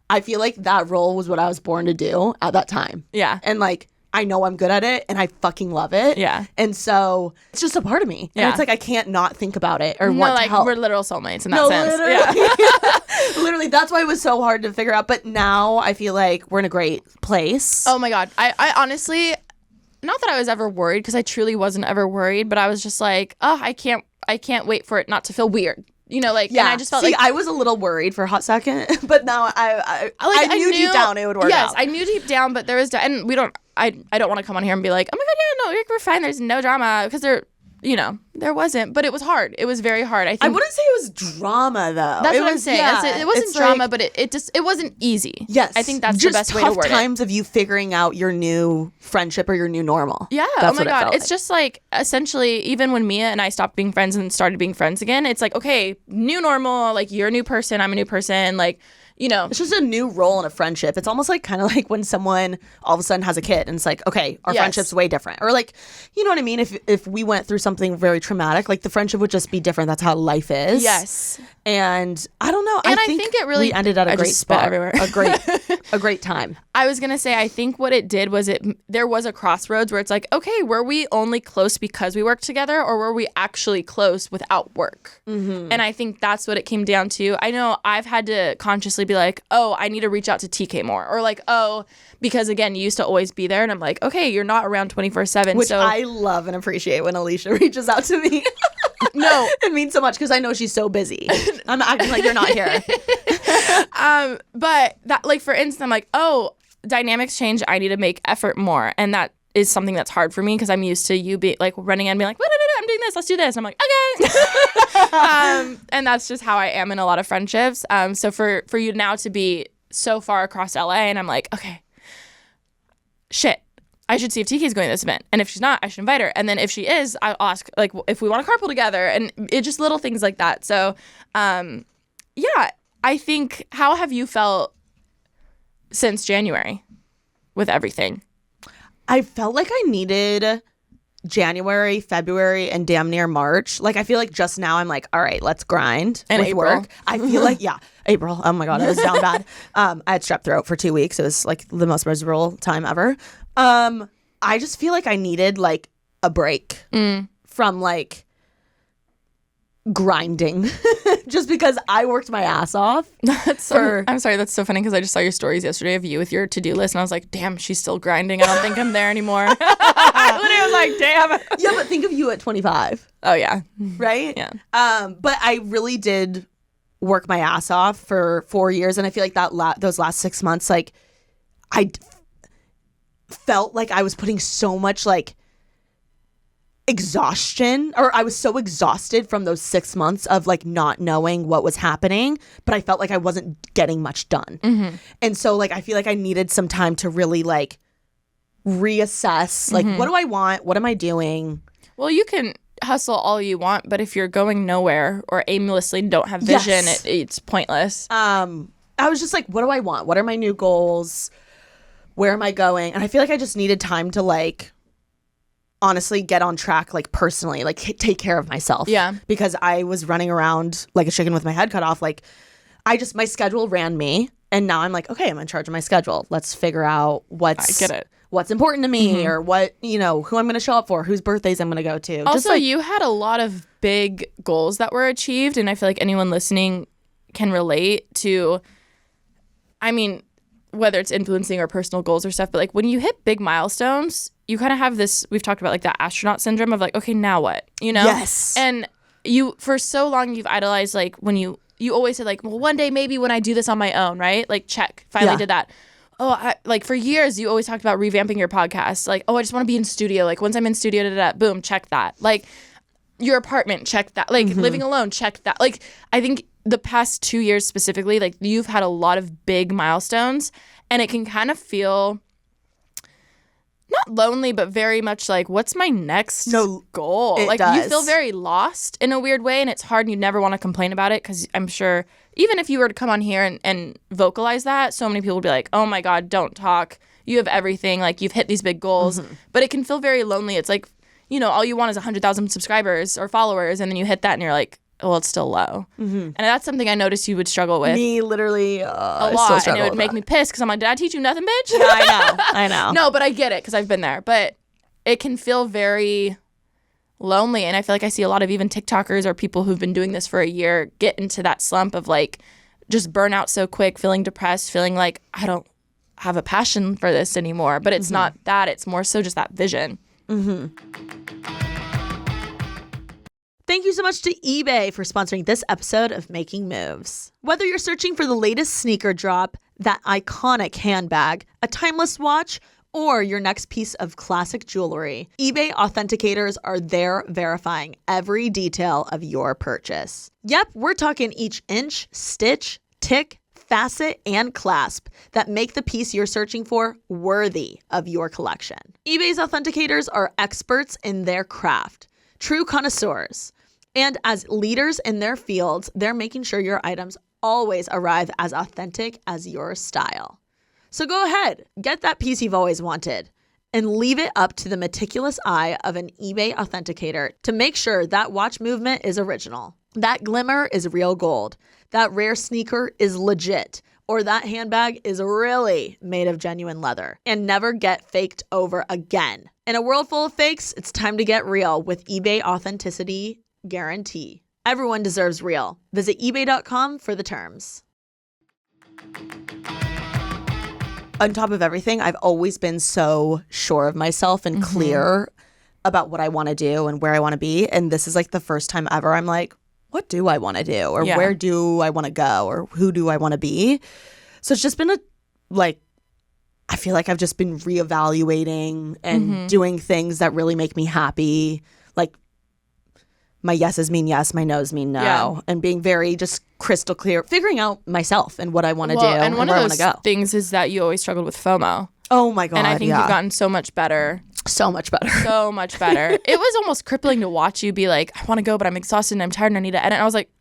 I feel like that role was what I was born to do at that time. Yeah. And, like, I know I'm good at it and I fucking love it. Yeah. And so it's just a part of me. Yeah. And it's like I can't not think about it or No, want like, to help. we're literal soulmates in that sense. Literally. Literally, that's why it was so hard to figure out. But now I feel like we're in a great place. Oh my God. I honestly, not that I was ever worried, because I truly wasn't ever worried, but I was just like, oh, I can't wait for it not to feel weird. You know, like, Yeah. and I just felt See, like I was a little worried for a hot second, but now I knew deep down it would work out. Yes, I knew deep down, but there was, and I don't want to come on here and be like, oh my God, yeah, no, we're fine. There's no drama, because there wasn't, but it was hard. It was very hard. I think I wouldn't say it was drama though. that's it what I'm was, saying. Yeah, It wasn't it's drama, like, but it wasn't easy. Yes, I think that's just the best way to tough word it. times of you figuring out your new friendship or your new normal. Yeah. That's Oh my what it God. felt It's like. just like, essentially, even when Mia and I stopped being friends and started being friends again, it's like, okay, new normal. Like, you're a new person. I'm a new person. Like, you know. It's just a new role in a friendship. It's almost like kind of like when someone all of a sudden has a kid and it's like, okay, our Yes. friendship's way different. Or like, you know what I mean? If we went through something very traumatic, like the friendship would just be different. That's how life is. Yes. And I don't know. And I think it really- we ended at I a great just spit spot. everywhere. A great time. I was going to say, I think what it did was there was a crossroads where it's like, okay, were we only close because we worked together, or were we actually close without work? Mm-hmm. And I think that's what it came down to. I know I've had to consciously be like, oh, I need to reach out to TK more, or like, oh, because again, you used to always be there. And I'm like, okay, you're not around 24/7. Which so I love and appreciate when Alicia reaches out to me. No. It means so much because I know she's so busy. I'm acting like you're not here. But that, like, for instance, I'm like, oh, dynamics change. I need to make effort more. And that is something that's hard for me, because I'm used to you be like running in and being like, I'm doing this, let's do this. And I'm like, okay. And that's just how I am in a lot of friendships. So for you now to be so far across LA, and I'm like, okay, shit, I should see if TK's going to this event. And if she's not, I should invite her. And then if she is, I'll ask, like, if we want to carpool together. And it just little things like that. So, yeah, I think, how have you felt since January with everything? I felt like I needed January, February, and damn near March. Like, I feel like just now I'm like, all right, let's grind And with April. work. I feel like, yeah, April. Oh my God, I was down bad. I had strep throat for 2 weeks. It was like the most miserable time ever. I just feel like I needed like a break from like grinding just because I worked my ass off. I'm sorry, that's so funny, because I just saw your stories yesterday of you with your to-do list, and I was like, damn, she's still grinding. I don't think I'm there anymore. I literally was like, damn. Yeah, but think of you at 25, Oh, yeah. right? Yeah. But I really did work my ass off for 4 years, and I feel like those last 6 months, like felt like I was putting so much like exhaustion, or I was so exhausted from those 6 months of like not knowing what was happening, but I felt like I wasn't getting much done. Mm-hmm. And so like I feel like I needed some time to really like reassess, like what do I want? What am I doing? Well, you can hustle all you want, but if you're going nowhere or aimlessly don't have vision, Yes. it's pointless. I was just like, what do I want? What are my new goals? Where am I going? And I feel like I just needed time to like honestly get on track, like personally, like take care of myself. Yeah. Because I was running around like a chicken with my head cut off. Like my schedule ran me, and now I'm like, okay, I'm in charge of my schedule. Let's figure out I get it. what's important to me, or what, who I'm going to show up for, whose birthdays I'm going to go to. Also, just like, you had a lot of big goals that were achieved, and I feel like anyone listening can relate to, I mean, whether it's influencing or personal goals or stuff, but like when you hit big milestones, you kind of have this, we've talked about like that astronaut syndrome of like, okay, now what? Yes. And you for so long you've idolized like when you always said like, well, one day maybe when I do this on my own, right? Like check, finally did that. Like for years you always talked about revamping your podcast. Like, I just want to be in studio. Like once I'm in studio, boom, check that. Like your apartment, check that. Like living alone, check that. Like I think the past 2 years specifically, like you've had a lot of big milestones, and it can kind of feel not lonely, but very much like, what's my next goal? Like you feel very lost in a weird way, and it's hard, and you never want to complain about it, because I'm sure even if you were to come on here and vocalize that, so many people would be like, oh my God, don't talk. You have everything. Like you've hit these big goals, but it can feel very lonely. It's like, all you want is 100,000 subscribers or followers, and then you hit that and you're like, well, it's still low. And that's something I noticed you would struggle with. Me, literally, a lot. And it would make me pissed because I'm like, did I teach you nothing, bitch? Yeah, I know. No, but I get it because I've been there. But it can feel very lonely. And I feel like I see a lot of even TikTokers or people who've been doing this for a year get into that slump of like just burn out so quick, feeling depressed, feeling like I don't have a passion for this anymore. But it's not that. It's more so just that vision. Thank you so much to eBay for sponsoring this episode of Making Moves. Whether you're searching for the latest sneaker drop, that iconic handbag, a timeless watch, or your next piece of classic jewelry, eBay authenticators are there verifying every detail of your purchase. Yep, we're talking each inch, stitch, tick, facet, and clasp that make the piece you're searching for worthy of your collection. eBay's authenticators are experts in their craft, true connoisseurs. And as leaders in their fields, they're making sure your items always arrive as authentic as your style. So go ahead, get that piece you've always wanted, and leave it up to the meticulous eye of an eBay authenticator to make sure that watch movement is original, that glimmer is real gold, that rare sneaker is legit, or that handbag is really made of genuine leather, and never get faked over again. In a world full of fakes, it's time to get real with eBay Authenticity Guarantee. Everyone deserves real. Visit ebay.com for the terms. On top of everything, I've always been so sure of myself and clear about what I want to do and where I want to be. And this is like the first time ever I'm like, what do I want to do? Or where do I want to go? Or who do I want to be? So it's just been I feel like I've just been reevaluating and doing things that really make me happy. Like my yeses mean yes, my no's mean no. And being very just crystal clear, figuring out myself and what I want to do and one where of I want to those go. things is that you always struggled with FOMO. Oh my God. And I think you've gotten so much better. So much better. So much better. It was almost crippling to watch you be like, I want to go, but I'm exhausted and I'm tired and I need to edit. And I was like,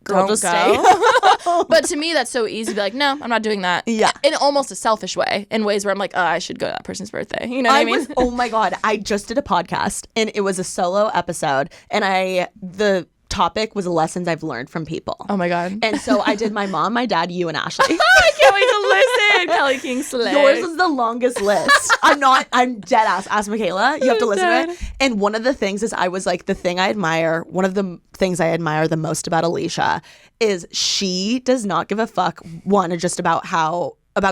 Girl, don't just go. But to me, that's so easy to be like, no, I'm not doing that. Yeah. In almost a selfish way, in ways where I'm like, oh, I should go to that person's birthday. You know what I mean? Oh my God. I just did a podcast and it was a solo episode and the topic was lessons I've learned from people. Oh my God. And so I did my mom, my dad, you, and Ashley. I can't wait to listen. Kelly King Slay. Yours is the longest list. I'm dead ass. Ask Michaela. You have to listen to it. And one of the things is one of the things I admire the most about Alicia is she does not give a fuck, just about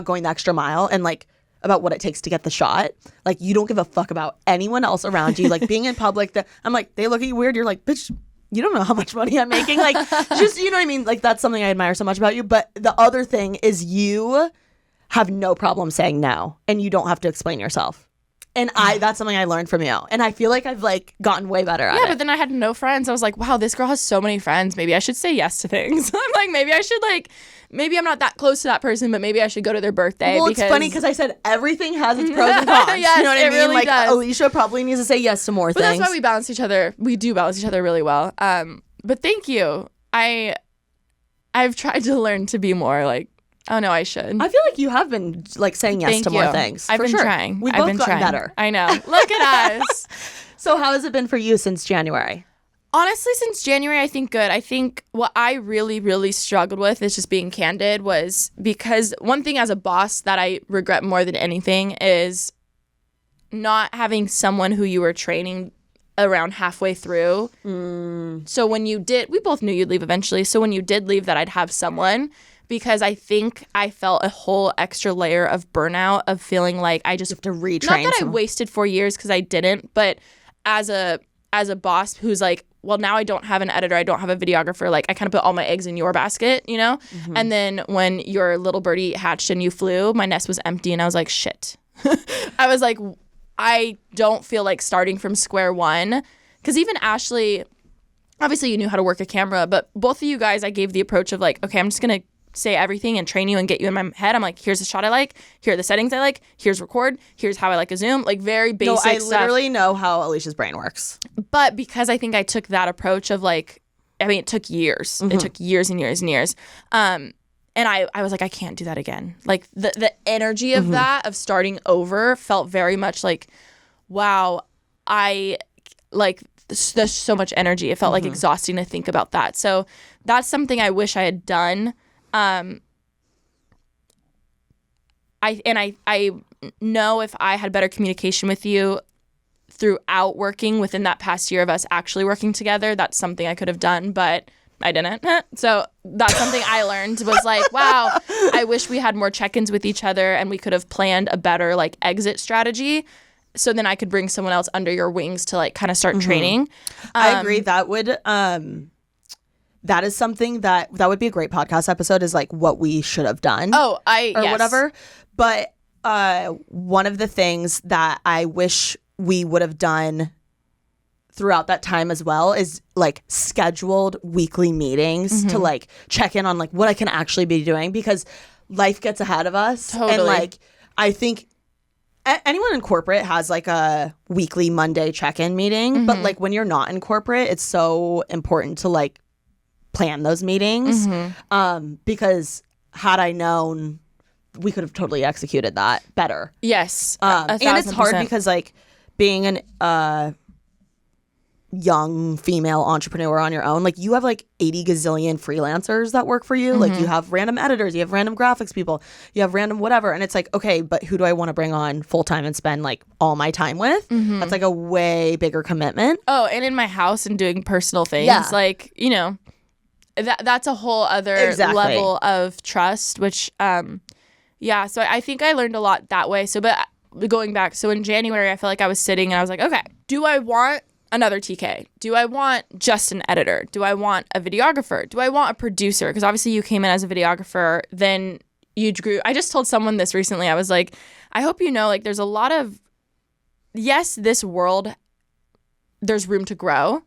going the extra mile and like about what it takes to get the shot. Like you don't give a fuck about anyone else around you. Like being in public, I'm like, they look at you weird. You're like, bitch, you don't know how much money I'm making. Like, just, you know what I mean? Like, that's something I admire so much about you. But the other thing is you have no problem saying no and you don't have to explain yourself. And that's something I learned from you. And I feel like I've like gotten way better at it. Yeah, but then I had no friends. I was like, wow, this girl has so many friends. Maybe I should say yes to things. I'm like, maybe I'm not that close to that person, but maybe I should go to their birthday. Well, it's funny because I said everything has its pros and cons. Yes, you know what I mean? Really like does. Alicia probably needs to say yes to more things. That's why we balance each other. We do balance each other really well. But thank you. I've tried to learn to be more like, oh no, I should. I feel like you have been like saying yes to more things. I've been trying. We've I've both been gotten trying. better. I know. Look at us. So how has it been for you since January? Honestly, since January, I think good. I think what I really, really struggled with is just being candid was because one thing as a boss that I regret more than anything is not having someone who you were training around halfway through. So when you did, we both knew you'd leave eventually. So when you did leave that I'd have someone because I think I felt a whole extra layer of burnout of feeling like I just have to retrain not that someone. I wasted 4 years because I didn't, but as a as a boss who's like, well, now I don't have an editor, I don't have a videographer, like I kind of put all my eggs in your basket, you know? And then when your little birdie hatched and you flew, my nest was empty and I was like, shit. I was like, I don't feel like starting from square one. Because even Ashley, obviously you knew how to work a camera, but both of you guys, I gave the approach of like, okay, I'm just going to say everything and train you and get you in my head. I'm like, here's the shot I like. Here are the settings I like. Here's record. Here's how I like a zoom. Like very basic stuff. No, I literally know how Alicia's brain works. But because I think I took that approach of like, I mean, it took years. It took years and years and years. And I was like, I can't do that again. Like the energy of that, of starting over, felt very much like, wow, I like, there's so much energy. It felt like exhausting to think about that. So that's something I wish I had done. I know if I had better communication with you throughout working within that past year of us actually working together, that's something I could have done, but I didn't. So that's something I learned was like, wow, I wish we had more check-ins with each other and we could have planned a better like exit strategy. So then I could bring someone else under your wings to like kind of start training. I agree. That would, that is something that would be a great podcast episode, is like what we should have done. Oh, or whatever. But one of the things that I wish we would have done throughout that time as well is like scheduled weekly meetings to like check in on like what I can actually be doing, because life gets ahead of us. Totally. And like, I think anyone in corporate has like a weekly Monday check-in meeting, but like when you're not in corporate, it's so important to like plan those meetings, because had I known, we could have totally executed that better. Yes. And it's hard because like being an young female entrepreneur on your own, like you have like 80 gazillion freelancers that work for you. Like you have random editors, you have random graphics people, you have random whatever. And it's like, okay, but who do I want to bring on full time and spend like all my time with? That's like a way bigger commitment. Oh, and in my house and doing personal things, like, you know, that's a whole other level of trust, which, so I think I learned a lot that way. So, but going back, so in January, I felt like I was sitting and I was like, okay, do I want another TK? Do I want just an editor? Do I want a videographer? Do I want a producer? Because obviously you came in as a videographer, then you grew. I just told someone this recently. I was like, I hope you know, like there's a lot of, yes, this world, there's room to grow.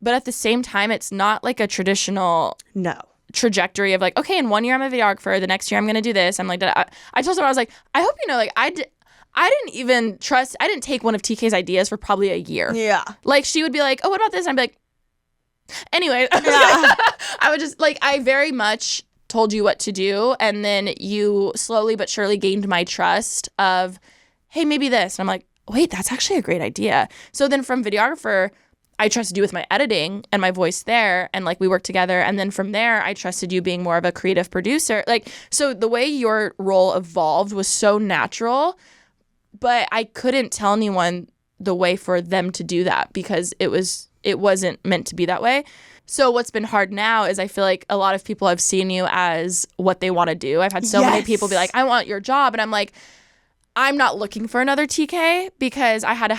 But at the same time, it's not like a traditional trajectory of like, okay, in 1 year I'm a videographer, the next year I'm going to do this. I'm like, I told someone, I was like, I hope you know, like I didn't take one of TK's ideas for probably a year. Yeah. Like she would be like, oh, what about this? And I'd be like, anyway. I would just like, I very much told you what to do. And then you slowly but surely gained my trust of, hey, maybe this. And I'm like, wait, that's actually a great idea. So then from videographer, I trusted you with my editing and my voice there, and like we worked together. And then from there, I trusted you being more of a creative producer. Like, so the way your role evolved was so natural, but I couldn't tell anyone the way for them to do that because it wasn't meant to be that way. So what's been hard now is I feel like a lot of people have seen you as what they want to do. I've had so many people be like, I want your job. And I'm like, I'm not looking for another TK because I had to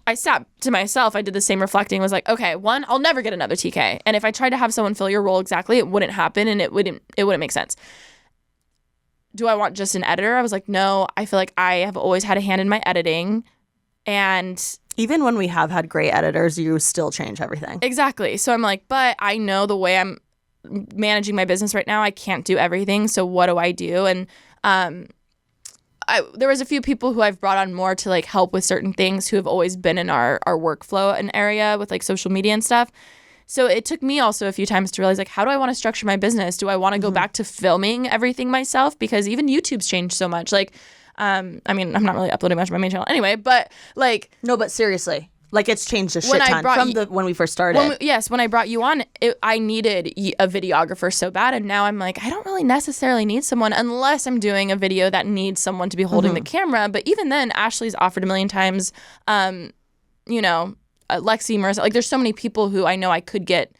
I sat to myself. I did the same reflecting, was like, okay, one, I'll never get another TK. And if I tried to have someone fill your role exactly, it wouldn't happen and it wouldn't make sense. Do I want just an editor? I was like, no, I feel like I have always had a hand in my editing. And even when we have had great editors, you still change everything. Exactly. So I'm like, but I know the way I'm managing my business right now, I can't do everything. So what do I do? And there was a few people who I've brought on more to like help with certain things who have always been in our workflow and area with like social media and stuff. So it took me also a few times to realize like, how do I want to structure my business? Do I want to go back to filming everything myself? Because even YouTube's changed so much. Like, I mean, I'm not really uploading much on my main channel anyway, but like. No, but seriously. Like it's changed a shit ton from when we first started. When I brought you on, I needed a videographer so bad. And now I'm like, I don't really necessarily need someone unless I'm doing a video that needs someone to be holding the camera. But even then, Ashley's offered a million times, Lexi, Marissa. Like there's so many people who I know I could get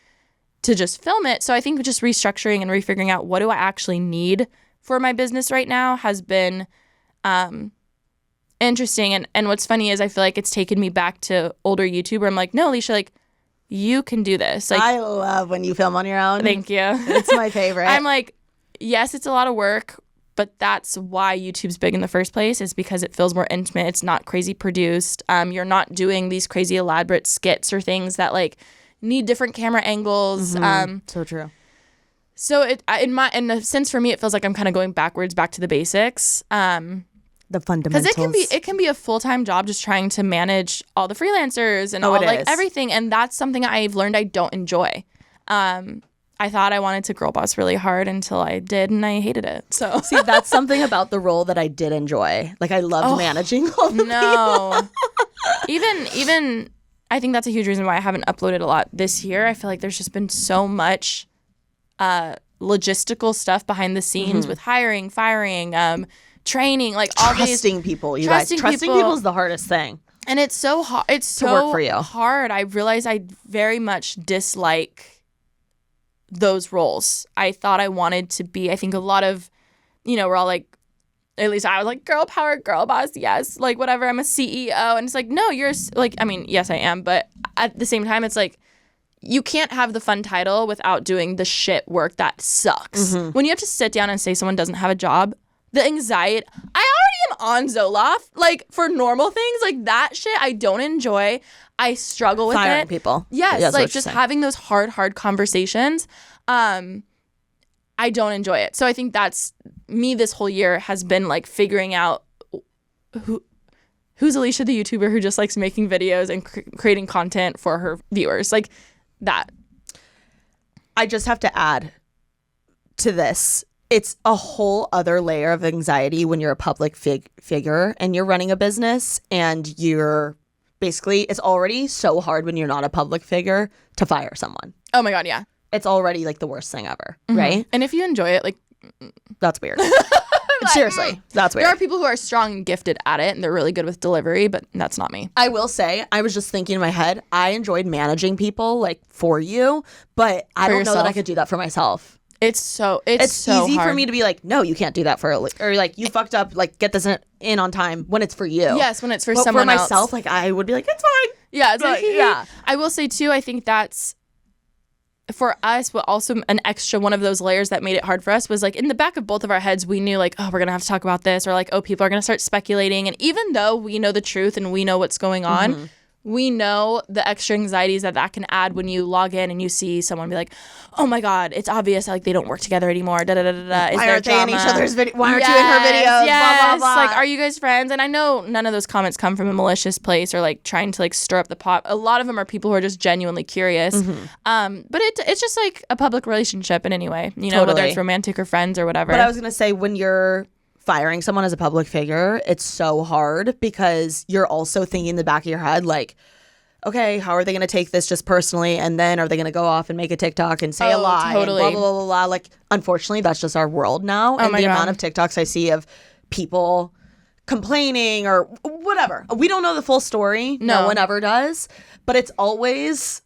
to just film it. So I think just restructuring and refiguring out what do I actually need for my business right now has been interesting. And what's funny is I feel like it's taken me back to older YouTube where I'm like, no, Alicia, like, you can do this. Like, I love when you film on your own. thank you. It's my favorite. I'm like, yes, it's a lot of work, but that's why YouTube's big in the first place, is because it feels more intimate. It's not crazy produced. You're not doing these crazy elaborate skits or things that like need different camera angles. So true. So in a sense for me, it feels like I'm kind of going backwards, back to the basics. The fundamentals. Because it can be a full-time job just trying to manage all the freelancers and all like everything, and that's something I've learned I don't enjoy. I thought I wanted to girl boss really hard until I did, and I hated it. So see, that's something about the role that I did enjoy. Like I loved managing all the people. even I think that's a huge reason why I haven't uploaded a lot this year. I feel like there's just been so much logistical stuff behind the scenes with hiring, firing, training, like all trusting people. You guys, trusting people is the hardest thing, and it's so hard. It's so work for you. hard. I realize I very much dislike those roles. I thought I wanted to be. I think a lot of, we're all like, at least I was like, girl power, girl boss, yes, like whatever. I'm a CEO, and it's like, no, you're like, I mean, yes, I am, but at the same time, it's like, you can't have the fun title without doing the shit work that sucks. When you have to sit down and say someone doesn't have a job, the anxiety, I already am on Zoloft, like for normal things, like that shit I don't enjoy. I struggle with firing it. people. Yes, like just having those hard conversations. I don't enjoy it. So I think that's me this whole year has been like figuring out who's Alicia the YouTuber who just likes making videos and creating content for her viewers. Like that. I just have to add to this. It's a whole other layer of anxiety when you're a public figure and you're running a business, and you're basically, it's already so hard when you're not a public figure to fire someone. Oh my God, yeah. It's already like the worst thing ever, right? And if you enjoy it, like, that's weird. Seriously, that's weird. There are people who are strong and gifted at it, and they're really good with delivery, but that's not me. I will say, I was just thinking in my head, I enjoyed managing people like for you, but I don't know that I could do that for myself. It's so easy hard for me to be like, no, you can't do that for, or like, you fucked up, like get this in on time when it's for you. Yes, when it's for but someone else. For myself, like I would be like, it's fine. Yeah, it's like, yeah. I will say too, I think that's for us, but also an extra one of those layers that made it hard for us was like in the back of both of our heads, we knew like, oh, we're gonna have to talk about this, or like, oh, people are gonna start speculating, and even though we know the truth and we know what's going on. We know the extra anxieties that can add when you log in and you see someone be like, oh my God, it's obvious like they don't work together anymore. Da da da da da. Why aren't they in each other's videos? Why aren't you in her videos? Yes. Blah, blah, blah. Like, are you guys friends? And I know none of those comments come from a malicious place or like trying to like stir up the pot. A lot of them are people who are just genuinely curious. But it's just like a public relationship in any way, whether it's romantic or friends or whatever. But I was gonna say, when you're firing someone as a public figure, it's so hard because you're also thinking in the back of your head like, okay, how are they going to take this just personally? And then are they going to go off and make a TikTok and say a lie? Totally. And blah, blah, blah, blah. Like, unfortunately, that's just our world now. And the amount of TikToks I see of people complaining or whatever. We don't know the full story. No one ever does. But it's always...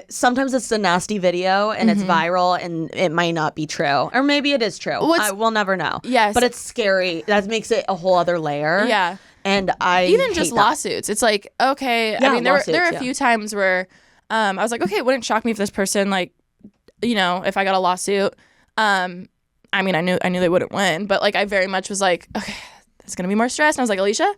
sometimes it's a nasty video and it's viral and it might not be true. Or maybe it is true. We'll never know. Yes. But it's scary. That makes it a whole other layer. Yeah. And I even just lawsuits. It's like, okay. Yeah, I mean, there are a yeah. few times where I was like, okay, it wouldn't shock me if this person, like, if I got a lawsuit. I mean, I knew they wouldn't win, but like, I very much was like, okay, there's gonna be more stress. And I was like, Alicia,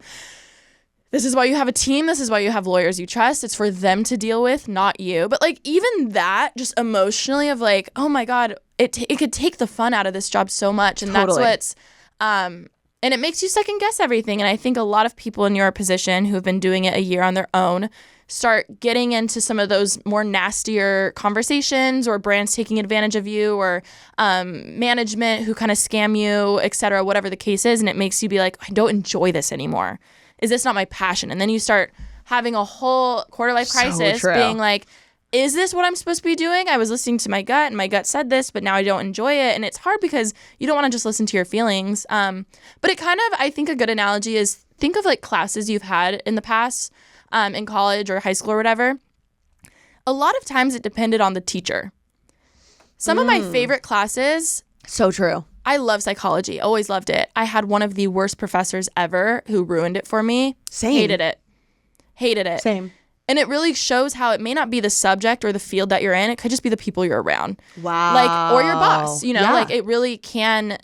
this is why you have a team. This is why you have lawyers you trust. It's for them to deal with, not you. But like, even that, just emotionally, of like, oh my God, it could take the fun out of this job so much, and Totally. that's what's and it makes you second guess everything. And I think a lot of people in your position who have been doing it a year on their own start getting into some of those more nastier conversations, or brands taking advantage of you, or management who kind of scam you, et cetera, whatever the case is. And it makes you be like, I don't enjoy this anymore. Is this not my passion? And then you start having a whole quarter life crisis, being like, is this what I'm supposed to be doing? I was listening to my gut and my gut said this, but now I don't enjoy it. And it's hard because you don't want to just listen to your feelings. But it kind of, I think a good analogy is think of like classes you've had in the past in college or high school or whatever. A lot of times it depended on the teacher. Some of my favorite classes. So true. I love psychology. Always loved it. I had one of the worst professors ever who ruined it for me. Same. Hated it. Same. And it really shows how it may not be the subject or the field that you're in. It could just be the people you're around. Wow. Like, or your boss, you know, Yeah. like it really can.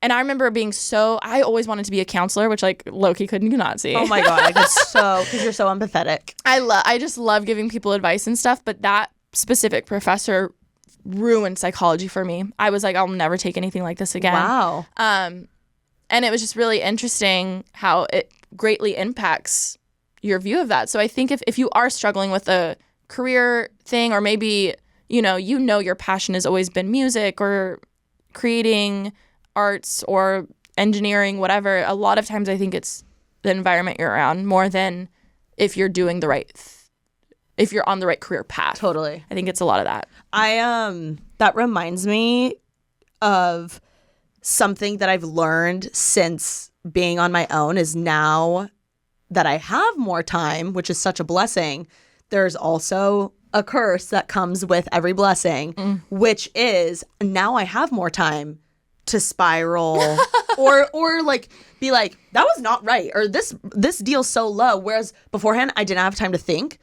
And I remember being I always wanted to be a counselor, which like low-key could not see. Oh my God. I could because you're so empathetic. I just love giving people advice and stuff. But that specific professor ruined psychology for me. I was like, I'll never take anything like this again. Wow. And it was just really interesting how it greatly impacts your view of that. So I think if you are struggling with a career thing, or maybe, you know your passion has always been music or creating arts or engineering, whatever, a lot of times I think it's the environment you're around more than if you're doing the right if you're on the right career path. Totally. I think it's a lot of that. That reminds me of something that I've learned since being on my own is now that I have more time, which is such a blessing, there's also a curse that comes with every blessing, which is now I have more time to spiral or like be like, that was not right, or this deal's so low. Whereas beforehand, I didn't have time to think.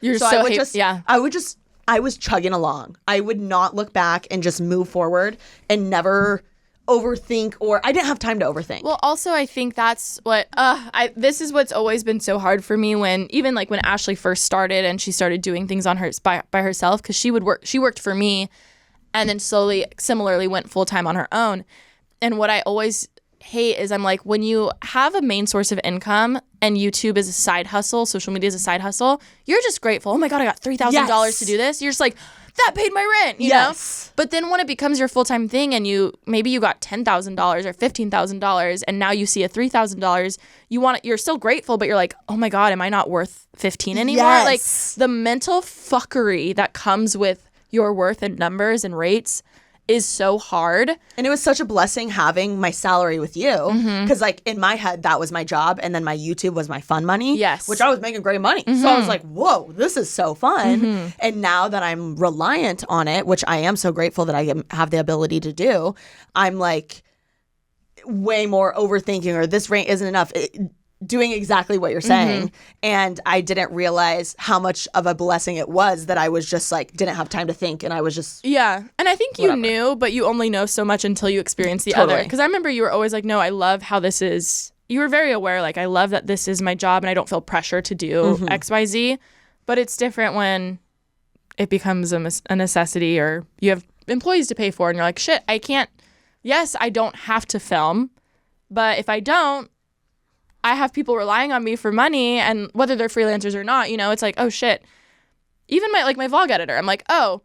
I was chugging along. I would not look back and just move forward and never overthink, or I didn't have time to overthink. Well, also I think that's what this is what's always been so hard for me when Ashley first started and she started doing things on her by herself, because she worked for me and then similarly went full time on her own. And what I always hate is I'm like, when you have a main source of income and YouTube is a side hustle, social media is a side hustle, you're just grateful. Oh my God, I got $3,000 to do this. You're just like, that paid my rent, you know? But then when it becomes your full-time thing and you got $10,000 or $15,000 and now you see a $3,000, you're still grateful, but you're like, oh my God, am I not worth 15 anymore? Yes. Like the mental fuckery that comes with your worth and numbers and rates is so hard. And it was such a blessing having my salary with you, because like in my head that was my job, and then my YouTube was my fun money. Yes. Which I was making great money. So I was like, whoa, this is so fun. And now that I'm reliant on it, which I am so grateful that I have the ability to do, I'm like way more overthinking, or this rate isn't enough. Doing exactly what you're saying. And I didn't realize how much of a blessing it was that I was just like, didn't have time to think, and I was just and I think you knew, but you only know so much until you experience the other. Because I remember you were always like, no, I love how this is. You were very aware, like, I love that this is my job and I don't feel pressure to do XYZ. But it's different when it becomes a necessity, or you have employees to pay for and you're like, shit, I can't. Yes, I don't have to film, but if I don't, I have people relying on me for money, and whether they're freelancers or not, you know, it's like, oh shit. Even my vlog editor, I'm like, oh,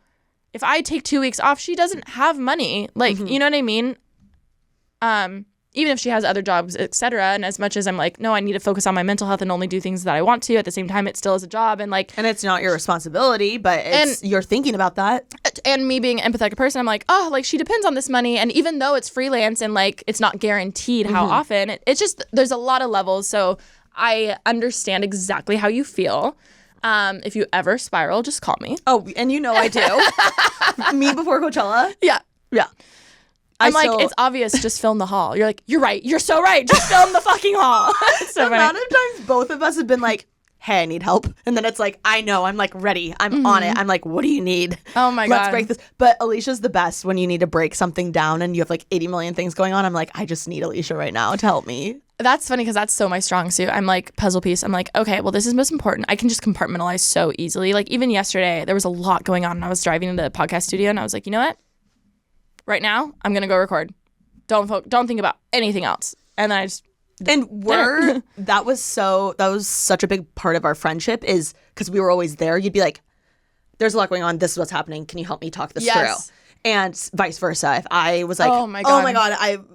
if I take 2 weeks off, she doesn't have money. Like, you know what I mean? Even if she has other jobs, etc. And as much as I'm like, no, I need to focus on my mental health and only do things that I want to, at the same time, it still is a job. And like, and it's not your responsibility, but you're thinking about that. And me being an empathetic person, I'm like, oh, like she depends on this money. And even though it's freelance and like it's not guaranteed how often, it's just, there's a lot of levels. So I understand exactly how you feel. If you ever spiral, just call me. Oh, and you know I do. Me before Coachella? Yeah. Yeah. I'm like, it's obvious, just film the haul. You're like, you're right. You're so right. Just film the fucking haul. So the amount of times both of us have been like, hey, I need help. And then it's like, I know, I'm like ready. I'm on it. I'm like, what do you need? Oh my God. Let's break this. But Alicia's the best when you need to break something down and you have like 80 million things going on. I'm like, I just need Alicia right now to help me. That's funny because that's so my strong suit. I'm like, puzzle piece. I'm like, okay, well, this is most important. I can just compartmentalize so easily. Like even yesterday, there was a lot going on and I was driving into the podcast studio and I was like, you know what? Right now, I'm going to go record. Don't think about anything else. And then I just that was such a big part of our friendship, is because we were always there. You'd be like, there's a lot going on. This is what's happening. Can you help me talk this through? And vice versa. If I was like, oh my God,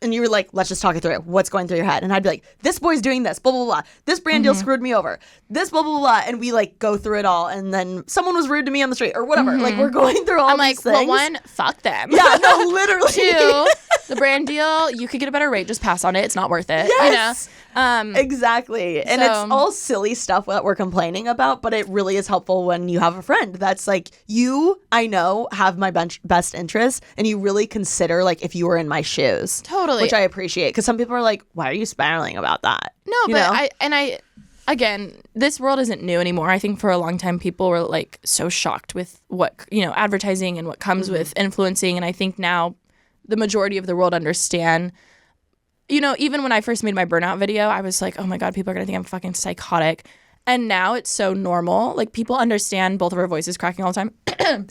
and you were like, let's just talk it through. What's going through your head? And I'd be like, this boy's doing this, blah, blah, blah. This brand deal screwed me over. This, blah, blah, blah. And we like go through it all. And then someone was rude to me on the street or whatever. Like we're going through all these things. Well, one, fuck them. Yeah, no, literally. Two, The brand deal, you could get a better rate. Just pass on it. It's not worth it. Yes. You know? Exactly. And So- it's all silly stuff that we're complaining about, but it really is helpful when you have a friend that's like, you, I know, have my best interests, and you really consider like if you were in my shoes. Totally. Which I appreciate, because some people are like, why are you spiraling about that? No, You but know? again, this world isn't new anymore. I think for a long time people were like so shocked with what, advertising and what comes with influencing. And I think now the majority of the world understand. Even when I first made my burnout video, I was like, oh my God, people are going to think I'm fucking psychotic. And now it's so normal. Like, people understand both of our voices cracking all the time.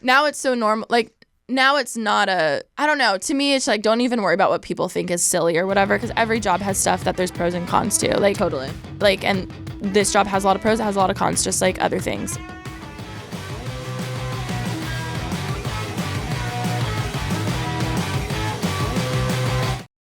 Now it's so normal. Like, now it's not I don't know. To me, it's like, don't even worry about what people think is silly or whatever, because every job has stuff that there's pros and cons to. Like, Totally. Like, and this job has a lot of pros, it has a lot of cons, just like other things.